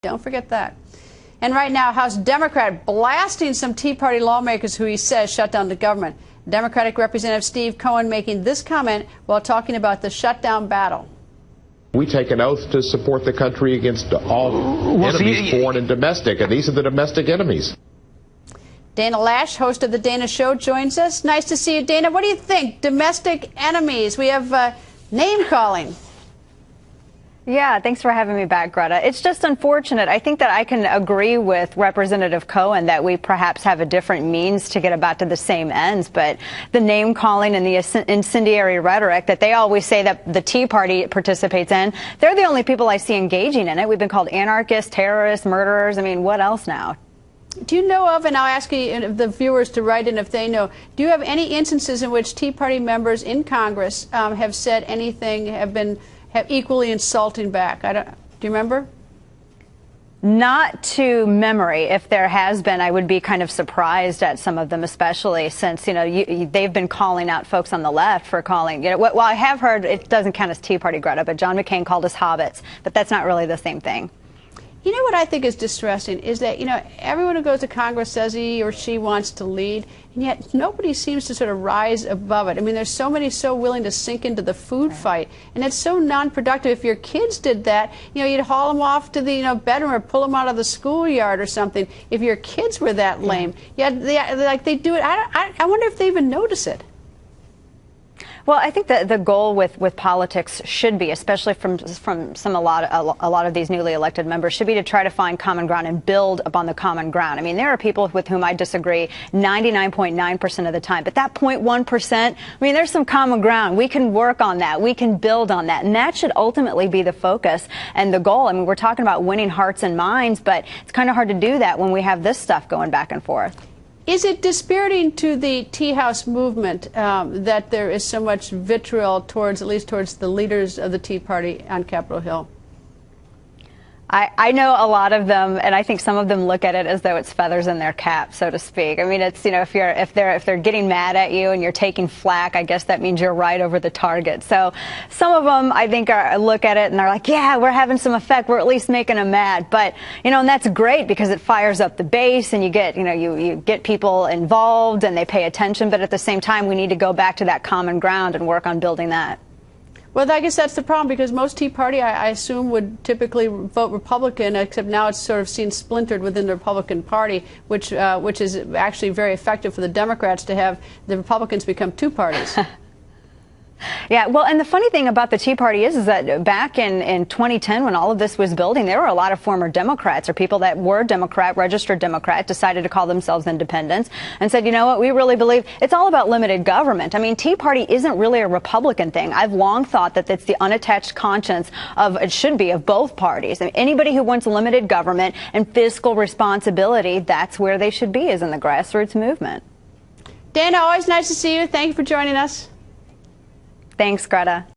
Don't forget that. And right now, House Democrat blasting some Tea Party lawmakers who he says shut down the government. Democratic Representative Steve Cohen making this comment while talking about the shutdown battle. We take an oath to support the country against all enemies, foreign and domestic, and these are the domestic enemies. Dana Lash, host of The Dana Show, joins us. Nice to see you, Dana. What do you think? Domestic enemies. We have name-calling. Yeah, thanks for having me back, Greta. It's just unfortunate. I think that I can agree with Representative Cohen that we perhaps have a different means to get about to the same ends, but the name-calling and the incendiary rhetoric that they always say that the Tea Party participates in, they're the only people I see engaging in it. We've been called anarchists, terrorists, murderers. I mean, what else now? Do you know of, and I'll ask you, the viewers to write in if they know, do you have any instances in which Tea Party members in Congress have said anything, have equally insulting back? Do you remember? Not to memory. If there has been, I would be kind of surprised at some of them, especially since, you know, they've been calling out folks on the left for calling, you know, well, I have heard, it doesn't count as Tea Party, Greta, but John McCain called us hobbits, but that's not really the same thing. You know what I think is distressing is that, you know, everyone who goes to Congress says he or she wants to lead, and yet nobody seems to sort of rise above it. I mean, there's so many so willing to sink into the food fight, and it's so non-productive. If your kids did that, you know, you'd haul them off to the, bedroom or pull them out of the schoolyard or something. If your kids were that lame, like they do it. I wonder if they even notice it. Well, I think that the goal with politics should be, especially from a lot of these newly elected members, should be to try to find common ground and build upon the common ground. I mean, there are people with whom I disagree 99.9% of the time, but that 0.1%, I mean, there's some common ground. We can work on that. We can build on that, and that should ultimately be the focus and the goal. I mean, we're talking about winning hearts and minds, but it's kind of hard to do that when we have this stuff going back and forth. Is it dispiriting to the Tea House movement that there is so much vitriol towards, at least towards the leaders of the Tea Party on Capitol Hill? I know a lot of them, and I think some of them look at it as though it's feathers in their cap, so to speak. I mean, it's, you know, if they're getting mad at you and you're taking flack, I guess that means you're right over the target. So some of them, I think, look at it and they're like, yeah, we're having some effect. We're at least making them mad. But, you know, and that's great because it fires up the base and you get, you know, you get people involved and they pay attention. But at the same time, we need to go back to that common ground and work on building that. Well, I guess that's the problem, because most Tea Party, I assume, would typically vote Republican, except now it's sort of seen splintered within the Republican Party, which is actually very effective for the Democrats to have the Republicans become two parties. Yeah, well, and the funny thing about the Tea Party is that back in 2010, when all of this was building, there were a lot of former Democrats or people that were Democrat, registered Democrat, decided to call themselves independents and said, you know what, we really believe it's all about limited government. I mean, Tea Party isn't really a Republican thing. I've long thought that it's the unattached conscience of, it should be, of both parties. I mean, anybody who wants limited government and fiscal responsibility, that's where they should be, is in the grassroots movement. Dana, always nice to see you. Thank you for joining us. Thanks, Greta.